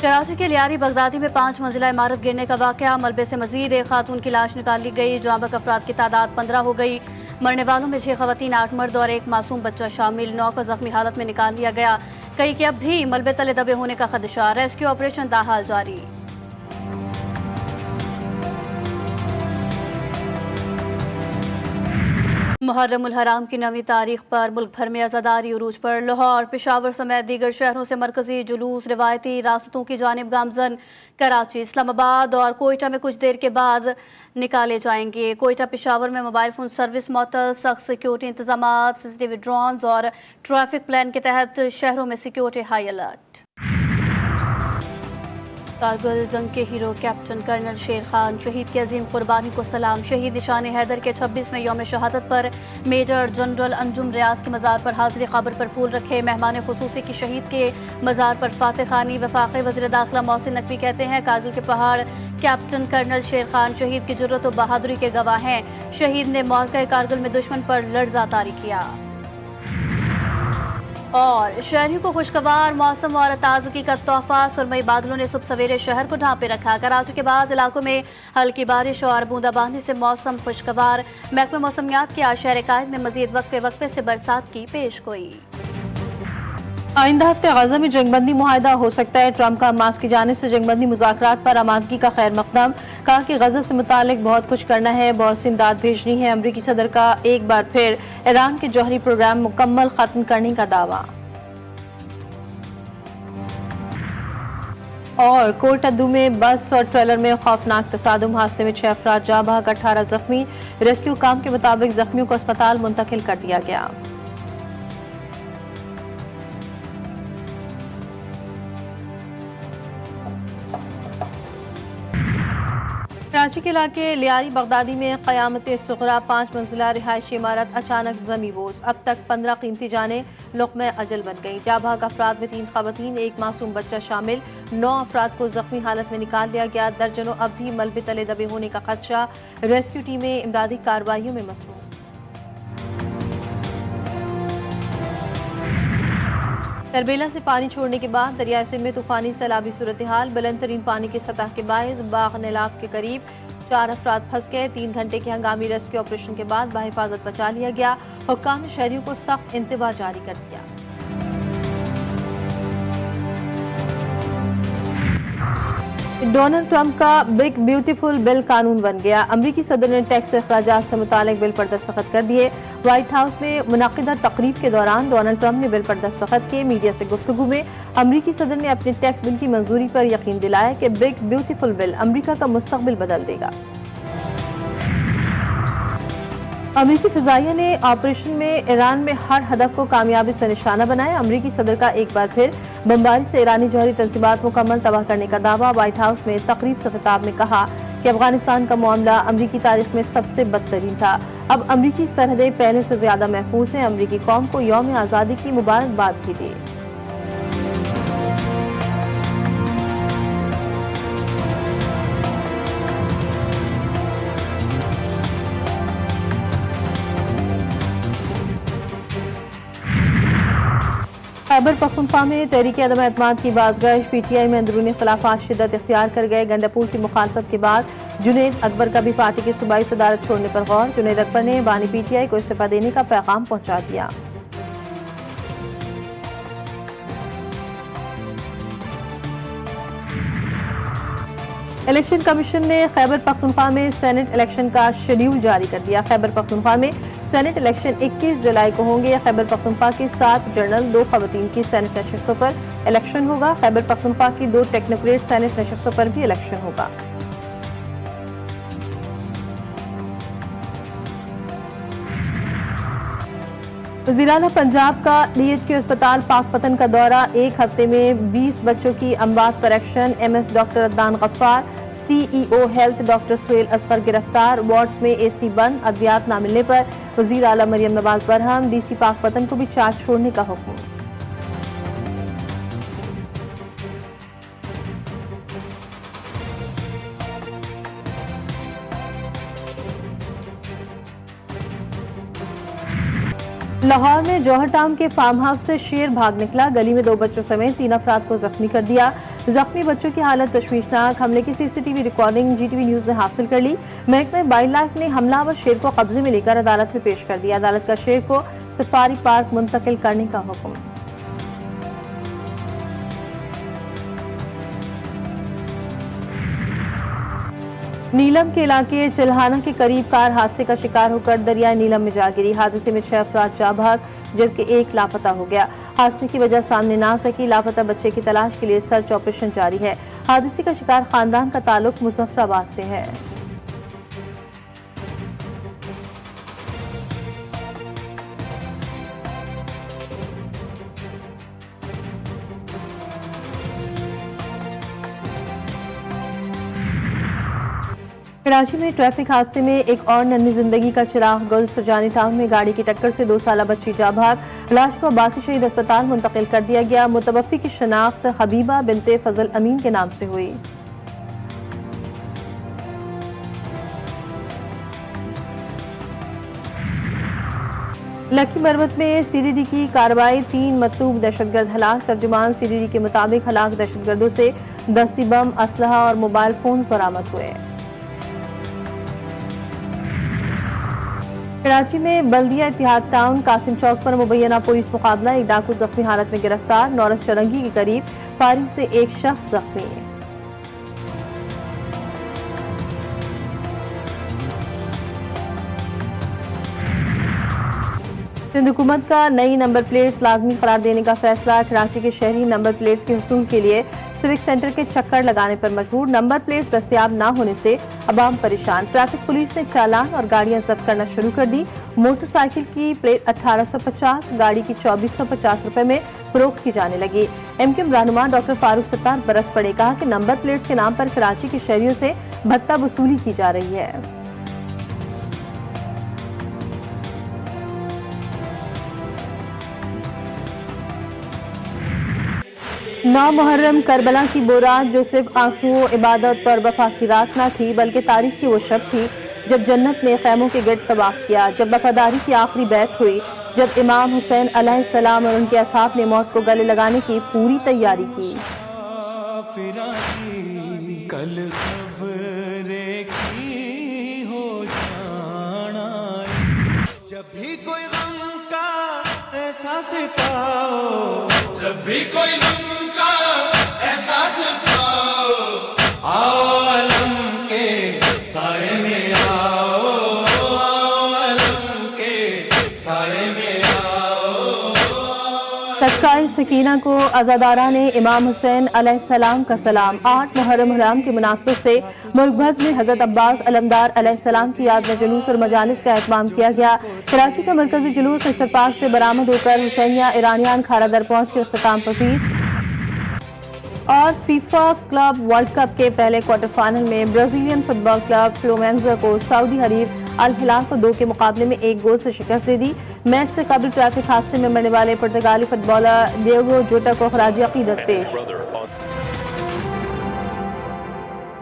कराची के लियारी बगदादी में 5 मंजिला इमारत गिरने का वाकया। मलबे से मजीद एक खातून की लाश निकाल ली गई। जहाँ तक अफराद की तादाद 15 हो गई। मरने वालों में 6 खवातीन, 8 मर्द और एक मासूम बच्चा शामिल। 9 को जख्मी हालत में निकाल लिया गया। कई के अब भी मलबे तले दबे होने का खदशा। रेस्क्यू ऑपरेशन ताहाल जारी। मुहर्रम उल हराम की 9वीं तारीख पर मुल्क भर में अज़ादारी उरूज पर। लाहौर, पेशावर समेत दीगर शहरों से मरकजी जुलूस रिवायती रास्तों की जानिब गामजन। कराची, इस्लामाबाद और कोयटा में कुछ देर के बाद निकाले जाएंगे। कोयटा पेशावर में मोबाइल फोन सर्विस मअतल, सख्त सिक्योरिटी इंतजाम, CCTV ड्रोन्स और ट्रैफिक प्लान के तहत शहरों में सिक्योरिटी हाई अलर्ट। कारगिल जंग के हीरो कैप्टन कर्नल शेर खान शहीद की अजीम कुर्बानी को सलाम। शहीद निशान हैदर के 26वें यौम शहादत पर मेजर जनरल अंजुम रियाज के मज़ार पर हाजिरी क़ब्र पर फूल रखे। मेहमान खुसूसी की शहीद के मज़ार पर फातिह खानी। वफाक़ी वज़ीर दाखिला मोहसिन नकवी कहते हैं, कारगिल के पहाड़ कैप्टन कर्नल शेर खान शहीद की जुर्रत और बहादुरी के गवाह हैं। शहीद ने मौक़े कारगिल में दुश्मन पर लर्ज़ा तारी किया। और शहरियों को खुशगवार मौसम और ताजगी का तोहफा। सुरमई बादलों ने सुबह सवेरे शहर को ढांपे रखा। कराची के बाद इलाकों में हल्की बारिश और बूंदाबांदी से मौसम खुशगवार। महकमा मौसमियात के शहर कायद में मजीद वक्फे से बरसात की पेशगोई। आइंदा हफ्ते गजा में जंगबंदी मुआहदा हो सकता है। ट्रंप का हमास की जानिब से जंगबंदी मुज़ाकरात पर आमादगी का खैर मकदम। कहा कि गजा से मुतालिक बहुत कुछ करना है, बहुत सी इमदाद भेजनी है। अमरीकी सदर का एक बार फिर ईरान के जौहरी प्रोग्राम मुकम्मल खत्म करने का दावा। और कोटअद्दू में बस और ट्रेलर में खौफनाक तसादुम, हादसे में 6 अफराद जाँ बहक, 18 जख्मी। रेस्क्यू काम के मुताबिक जख्मियों को अस्पताल मुंतकिल कर दिया गया। कराची के इलाके लियारी बगदादी में क़यामत सुग़रा 5 मंजिला रिहायशी इमारत अचानक ज़मी बोस। अब तक 15 कीमती जानें लुक़्मे अजल बन गई। जाँ बहक अफराद में 3 खवातीन, एक मासूम बच्चा शामिल। 9 अफराद को जख्मी हालत में निकाल लिया गया। दर्जनों अब भी मलबे तले दबे होने का खदशा। रेस्क्यू टीमें इमदादी कार्रवाइयों में मसरूफ़। तरबेला से पानी छोड़ने के बाद दरियाए सिंध में तूफानी सैलाबी सूरत हाल। बुलंद तरीन पानी की सतह के बायस बाग नेलाब के करीब 4 अफराद फंस गए। 3 घंटे के हंगामी रेस्क्यू ऑपरेशन के बाद बाहिफाजत बचा लिया गया। हुक्काम ने शहरियों को सख्त इंतबाह जारी कर दिया। डोनाल्ड ट्रंप का बिग ब्यूटीफुल बिल कानून बन गया। अमरीकी सदर ने टैक्स अखराजात से मुतालिक बिल पर दस्तखत कर दिए। व्हाइट हाउस में मुनक़िदा तकरीब के दौरान डोनाल्ड ट्रंप ने बिल पर दस्तखत किए। मीडिया से गुफ्तगू में अमरीकी सदर ने अपने टैक्स बिल की मंजूरी पर यकीन दिलाया कि बिग ब्यूटीफुल बिल अमरीका का मुस्तकबिल बदल देगा। अमरीकी फ़िज़ाइया ने ऑपरेशन में ईरान में हर हदफ को कामयाबी से निशाना बनाया। अमरीकी सदर का एक बार फिर बमबारी से ईरानी जौहरी तंसीबात मुकम्मल तबाह करने का दावा। व्हाइट हाउस में तकरीब से खिताब में कहा कि अफगानिस्तान का मामला अमरीकी तारीख में सबसे बदतरीन था। अब अमरीकी सरहदें पहले से ज्यादा महफूज हैं। अमरीकी कौम को यौम आज़ादी की मुबारकबाद भी दी। खैबर पख्तूनख्वा में तहरीक अदम एतमाद की बाज़गश। PTI में अंदरूनी खिलाफात शिद्दत इख्तियार कर गए। गंडापुर की मुखालफत के बाद जुनैद अकबर का भी पार्टी की सूबाई सदारत छोड़ने पर गौर। जुनैद अकबर ने बानी PTI को इस्तीफा देने का पैगाम पहुंचा दिया। इलेक्शन कमीशन ने खैबर पख्तूनख्वा में सेनेट इलेक्शन का शेड्यूल जारी कर दिया। खैबर पख्तूनख्वा में सेनेट इलेक्शन 21 जुलाई को होंगे। खैबर पख्तूनख्वा की 7 जनरल, 2 खवातीन की सेनेट नशस्तों पर इलेक्शन होगा। खैबर पख्तूनख्वा की 2 टेक्नोक्रेट सेनेट नशस्तों पर भी इलेक्शन होगा। वज़ीर-ए-आला पंजाब का DHQ अस्पताल पाकपतन का दौरा। 1 हफ्ते में 20 बच्चों की अमवात पर action. MS doctor Adnan Gaffar, CEO health doctor Suhail Asghar गिरफ्तार। वार्ड्स में AC बंद। अद्वियात न मिलने पर वज़ीर-ए-आला मरियम नवाज बरहम। DC पाकपतन को भी चार्ज छोड़ने का हुक्म। लाहौर में जौहर टाउन के फार्म हाउस से शेर भाग निकला। गली में 2 बच्चों समेत 3 अफराद को जख्मी कर दिया। जख्मी बच्चों की हालत तशवीशनाक। हमले की CCTV रिकॉर्डिंग GTV न्यूज ने हासिल कर ली। महकमा वाइल्ड लाइफ ने हमलावर शेर को कब्जे में लेकर अदालत में पेश कर दिया। अदालत का शेर को सफारी पार्क मुंतकिल करने का हुक्म। नीलम के इलाके चिल्हाना के करीब कार हादसे का शिकार होकर दरिया नीलम में जा गिरी। हादसे में 6 अफराद जा भाग जबकि 1 लापता हो गया। हादसे की वजह सामने ना सकी। लापता बच्चे की तलाश के लिए सर्च ऑपरेशन जारी है। हादसे का शिकार खानदान का ताल्लुक मुजफ्फराबाद से है। कराची में ट्रैफिक हादसे में एक और नन्ही जिंदगी का चिराग गुल। सुजानी टाउन में गाड़ी की टक्कर से 2 साला बच्ची जा भाग। लाश को अब्बासी शहीद अस्पताल मुंतकिल कर दिया गया। मुतवफ़्फ़ी की शनाख्त हबीबा बिनते फजल अमीन के नाम से हुई। लकी मरवत में CDD की कार्रवाई। 3 मतलूब दहशतगर्द हलाक। तर्जुमान CDD के मुताबिक हलाक दहशतगर्दों से दस्ती बम, असलहा और मोबाइल फोन बरामद हुए। कराची में बल्दिया इतिहाद टाउन कासिम चौक पर मुबैना पुलिस मुकाबला। एक डाकू जख्मी हालत में गिरफ्तार। नौरस चरंगी के करीब फायरिंग से एक शख्स जख्मी। सिंध हुकूमत का नई नंबर प्लेट्स लाजमी करार देने का फैसला। कराची के शहरी नंबर प्लेट्स के हुसूल के लिए सिविक सेंटर के चक्कर लगाने पर मजबूर। नंबर प्लेट दस्तयाब न होने से अवाम परेशान। ट्रैफिक पुलिस ने चालान और गाड़ियां जब्त करना शुरू कर दी। मोटरसाइकिल की प्लेट 1850, गाड़ी की 2450 रुपए में फरोख्त की जाने लगी। MKM रहनुमा डॉक्टर फारूक सत्तार बरस पड़े। कहा कि नंबर प्लेट्स के नाम पर कराची के शहरियों से भत्ता वसूली की जा रही है। नौ मुहर्रम करबला की बोरात जो सिर्फ आंसू, इबादत और वफा की रात न थी बल्कि तारीख की वो शब थी जब जन्नत ने खैमों के गिर्द तवाफ किया, जब वफादारी की आखिरी बैत हुई, जब इमाम हुसैन अलैहिस्सलाम और उनके असहाब ने मौत को गले लगाने की पूरी तैयारी की। कल खबरें की हो जाना, जब भी कोई गम का एहसास पाओ, जब भी कोई गम का एहसास पाओ, आओ अलम के साए में आओ, अलम के साए में आओ। तत्काल सकीना को अज़ादारा ने इमाम हुसैन अलैहिस्सलाम का सलाम। 8 मुहर्रम हराम की मुनासबत से मुल्क भर में हजरत अब्बास अलमदार अलैहिस्सलाम की याद में जुलूस और मजालिस का एहतमाम किया गया। कराची का मरकजी जुलूस अख्तर पार्क से बरामद होकर हुसैनिया ईरानियान खारा दर पहुंच के इख्तिताम पसीर। और फीफा क्लब वर्ल्ड कप के पहले क्वार्टर फाइनल में ब्राजीलियन फुटबॉल क्लब फ्लूमेंजा को सऊदी हरीफ अल हिलाल को 2 के मुकाबले में 1 गोल से शिकस्त दे दी। मैच से कबल ट्रैफिक हादसे में मरने वाले पुर्तगाली फुटबॉलर डिएगो जोटा को खराजी अकीदत पेश।